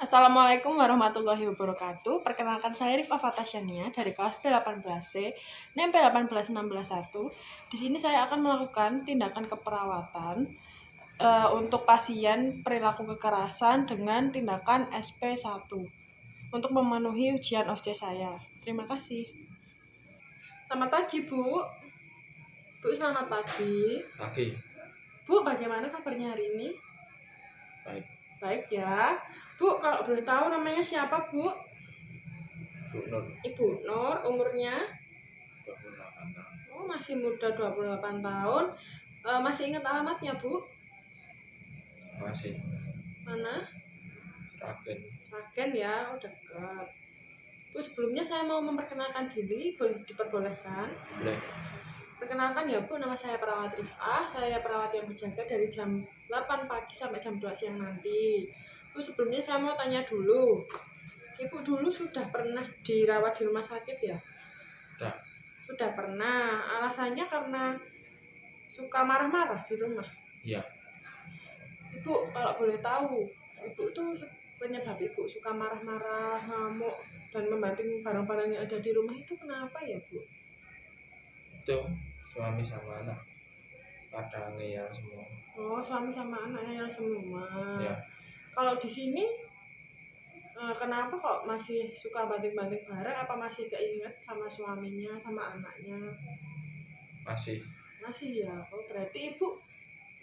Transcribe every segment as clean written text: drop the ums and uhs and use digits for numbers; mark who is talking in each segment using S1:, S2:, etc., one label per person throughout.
S1: Assalamualaikum warahmatullahi wabarakatuh. Perkenalkan saya Rifah Fatasyania dari kelas P18C, NEM P18161. Di sini saya akan melakukan tindakan keperawatan untuk pasien perilaku kekerasan dengan tindakan SP1 untuk memenuhi ujian OSCE saya. Terima kasih. Selamat pagi, Bu. Bu, selamat pagi.
S2: Pagi.
S1: Bu, bagaimana kabarnya hari ini?
S2: Baik.
S1: Baik ya. Bu, kalau boleh tahu namanya siapa, Bu?
S2: Bu Nur.
S1: Ibu Nur, umurnya?
S2: 28 tahun.
S1: Oh, masih muda, 28 tahun. Masih ingat alamatnya, Bu?
S2: Masih.
S1: Mana?
S2: Sragen.
S1: Sragen ya, oh dekat. Bu, sebelumnya saya mau memperkenalkan diri, boleh diperbolehkan?
S2: Boleh.
S1: Perkenalkan ya, Bu, nama saya Perawat Rifah. Saya perawat yang berjaga dari jam 8 pagi sampai jam 2 siang nanti. Bu, sebelumnya saya mau tanya dulu. Ibu dulu sudah pernah dirawat di rumah sakit ya? Sudah pernah. Alasannya karena suka marah-marah di rumah?
S2: Iya.
S1: Ibu kalau boleh tahu, ibu itu penyebab ibu suka marah-marah, ngamuk, dan membanting barang-barang yang ada di rumah itu kenapa ya, Bu?
S2: Itu suami sama anak pada ngeyel semua.
S1: Oh, suami sama anaknya yang semua.
S2: Ya.
S1: Kalau di sini kenapa kok masih suka banting-banting barang? Apa masih keinget sama suaminya, sama anaknya?
S2: Masih.
S1: Masih ya. Oh, berarti ibu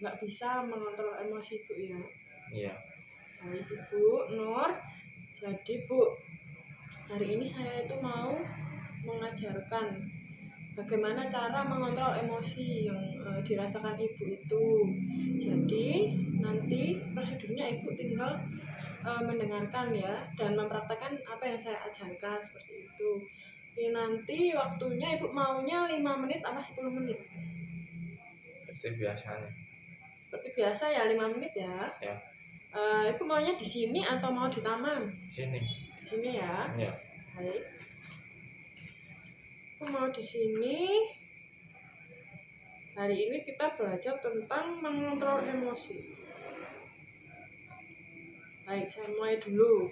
S1: nggak bisa mengontrol emosi ibu ya?
S2: Iya.
S1: Baik, Ibu Nur. Jadi, Bu, hari ini saya itu mau mengajarkan bagaimana cara mengontrol emosi yang dirasakan ibu itu. Jadi nanti prosedurnya ibu tinggal mendengarkan ya dan mempraktekkan apa yang saya ajarkan seperti itu. Ini nanti waktunya ibu maunya 5 menit apa 10 menit?
S2: Seperti biasanya.
S1: Seperti biasa ya, 5 menit ya.
S2: Ya.
S1: Ibu maunya di sini atau mau di taman?
S2: Sini.
S1: Di sini ya.
S2: Ya.
S1: Baik. Aku mau di sini. Hari ini kita belajar tentang mengontrol emosi. Baik, saya mulai dulu.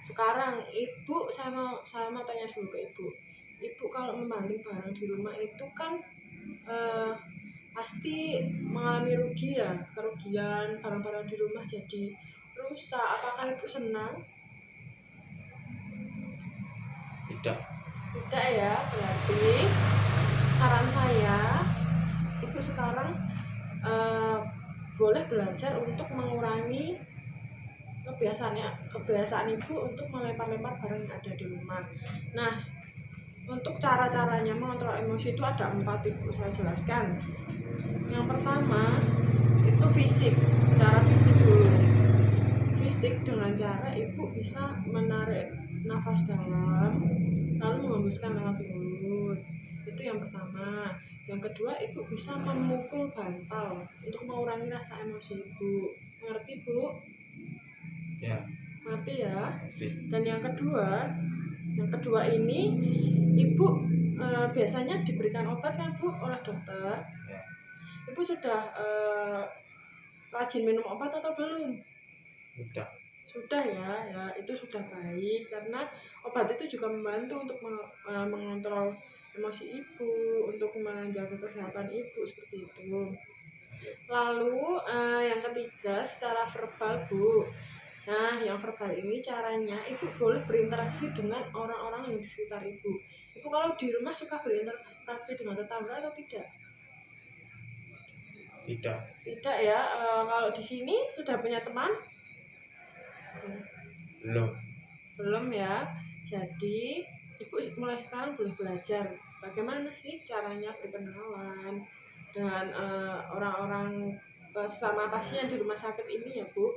S1: Sekarang ibu, saya mau tanya dulu ke ibu. Ibu kalau membanting barang di rumah itu kan pasti mengalami rugi ya, kerugian barang-barang di rumah jadi rusak. Apakah ibu senang?
S2: Tidak.
S1: Tidak ya, berarti saran saya ibu sekarang boleh belajar untuk mengurangi kebiasaan ibu untuk melempar-lempar barang yang ada di rumah. Nah, untuk cara-caranya mengontrol emosi itu ada 4, ibu saya jelaskan. Yang pertama itu fisik, secara fisik dulu. Fisik dengan cara ibu bisa menarik nafas dalam lalu mengembuskan lewat mulut. Itu yang pertama. Yang kedua, ibu bisa memukul bantal untuk mengurangi rasa emosi ibu. Mengerti, Bu?
S2: Ya.
S1: Mengerti ya?
S2: Ngerti.
S1: Dan yang kedua ini ibu biasanya diberikan obat kan, Bu, oleh dokter?
S2: Ya.
S1: Ibu sudah rajin minum obat atau belum? Sudah ya, ya itu sudah baik karena obat itu juga membantu untuk mengontrol emosi ibu, untuk menjaga kesehatan ibu seperti itu. Lalu yang ketiga secara verbal, Bu. Nah, yang verbal ini caranya ibu boleh berinteraksi dengan orang-orang yang di sekitar ibu. Ibu kalau di rumah suka berinteraksi dengan tetangga atau tidak?
S2: Tidak.
S1: Tidak ya. Kalau di sini sudah punya teman? Belum ya. Jadi ibu mulai sekarang boleh belajar bagaimana sih caranya berkenalan dengan orang-orang sesama pasien di rumah sakit ini ya, Bu.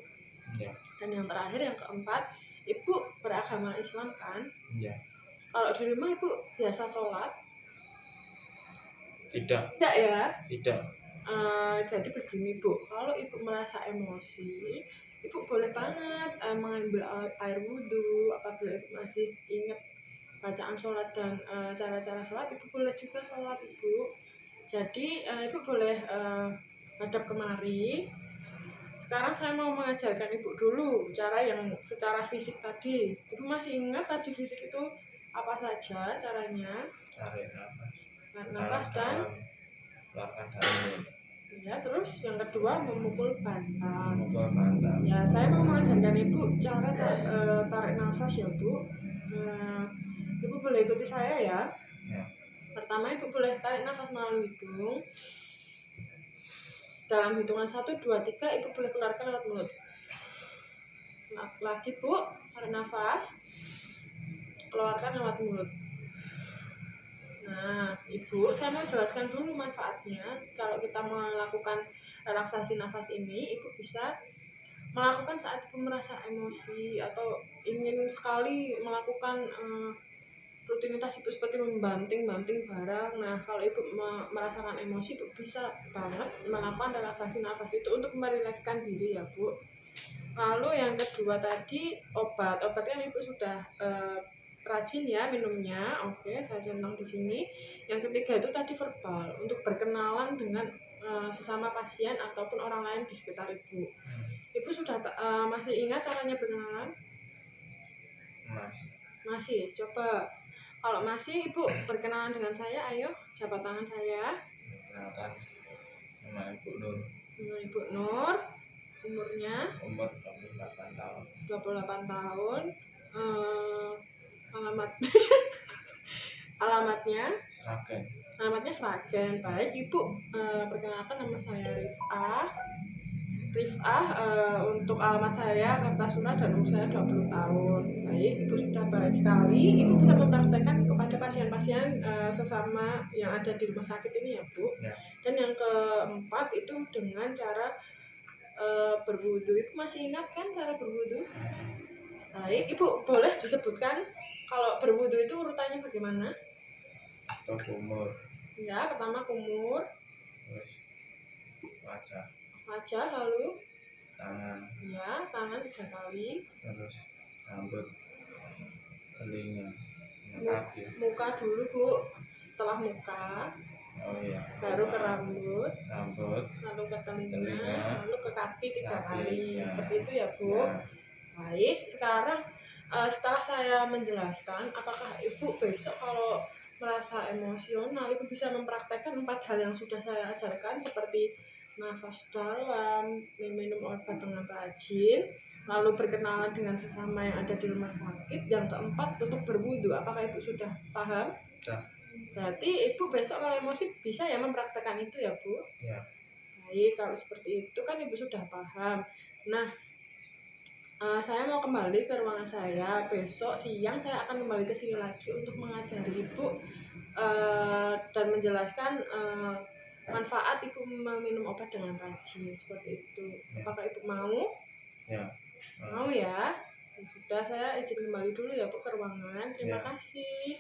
S2: Ya.
S1: Dan yang terakhir, yang keempat, ibu beragama Islam kan?
S2: Ya.
S1: Kalau di rumah ibu biasa sholat?
S2: Tidak.
S1: Tidak ya?
S2: Tidak.
S1: Jadi begini, Bu, kalau ibu merasa emosi, ibu boleh banget mengambil air wudhu. Apabila ibu masih ingat bacaan sholat dan cara-cara sholat, ibu boleh juga sholat, Ibu. Jadi ibu boleh hadap kemari sekarang saya mau mengajarkan Ibu dulu cara yang secara fisik tadi. Ibu masih ingat tadi fisik itu apa saja caranya?
S2: Tarik nafas.
S1: Tarik nafas dan
S2: keluarkan dari mulut.
S1: ya, terus yang kedua memukul bantal.
S2: Memukul bantal.
S1: Ya, saya mau mengajarkan Ibu cara tarik nafas ya, Bu. Nah, Ibu boleh ikuti saya ya.
S2: Ya.
S1: Pertama, Ibu boleh tarik nafas melalui hidung. Dalam hitungan 1, 2, 3, Ibu boleh keluarkan lewat mulut. Lagi, Bu, tarik nafas, keluarkan lewat mulut. Nah, Ibu, saya mau jelaskan dulu manfaatnya. Kalau kita melakukan relaksasi nafas ini, Ibu bisa melakukan saat Ibu merasa emosi atau ingin sekali melakukan rutinitas Ibu seperti membanting-banting barang. Nah, kalau Ibu merasakan emosi, Ibu bisa banget melakukan relaksasi nafas itu untuk merilekskan diri ya, Bu. Lalu yang kedua tadi obat kan Ibu sudah rajin ya minumnya. Oke, saya centang di sini. Yang ketiga itu tadi verbal, untuk berkenalan dengan sesama pasien ataupun orang lain di sekitar Ibu. Ibu sudah masih ingat caranya berkenalan? Masih. Coba kalau masih, Ibu berkenalan dengan saya, ayo jabat tangan saya.
S2: Perkenalkan, nama Ibu Nur.
S1: Ibu Nur, umurnya?
S2: Umur 28 tahun.
S1: 28 tahun. Alamatnya?
S2: Sragen.
S1: Alamatnya Sragen. Baik, Ibu perkenalkan, nama saya Rifah. Untuk alamat saya Kartasura dan umur saya 20 tahun. Baik, Ibu sudah baik sekali. Ibu bisa mempraktekkan kepada pasien-pasien sesama yang ada di rumah sakit ini ya, Bu.
S2: Ya.
S1: Dan yang keempat itu dengan cara berwudu. Ibu masih ingat kan cara berwudu? Baik, Ibu boleh disebutkan kalau berwudu itu urutannya bagaimana?
S2: Kumur.
S1: Ya, pertama kumur.
S2: Terus
S1: wajah, lalu
S2: tangan.
S1: Ya, tangan 3 kali.
S2: Terus rambut, telinga,
S1: kaki. Muka dulu, Bu. Setelah muka.
S2: Oh iya.
S1: Baru ke rambut,
S2: lalu
S1: ke telinga, lalu ke kaki 3 kali.
S2: Ya.
S1: Seperti itu ya, Bu. Ya. Baik, sekarang setelah saya menjelaskan, apakah Ibu besok kalau merasa emosional, Ibu bisa mempraktekkan 4 hal yang sudah saya ajarkan, seperti nafas dalam, minum obat dengan rajin, lalu berkenalan dengan sesama yang ada di rumah sakit. Yang keempat, untuk berwudu. Apakah Ibu sudah paham?
S2: Ya.
S1: Berarti Ibu besok kalau emosi bisa ya mempraktekkan itu ya, Bu?
S2: Ya.
S1: Baik, kalau seperti itu kan Ibu sudah paham. Nah, saya mau kembali ke ruangan saya. Besok siang saya akan kembali ke sini lagi untuk mengajari Ibu dan menjelaskan manfaat Ibu meminum obat dengan rajin, seperti itu. Ya. Apakah Ibu mau?
S2: Ya.
S1: Mau ya? Sudah, saya izin kembali dulu ya, Bu, ke ruangan. Terima kasih.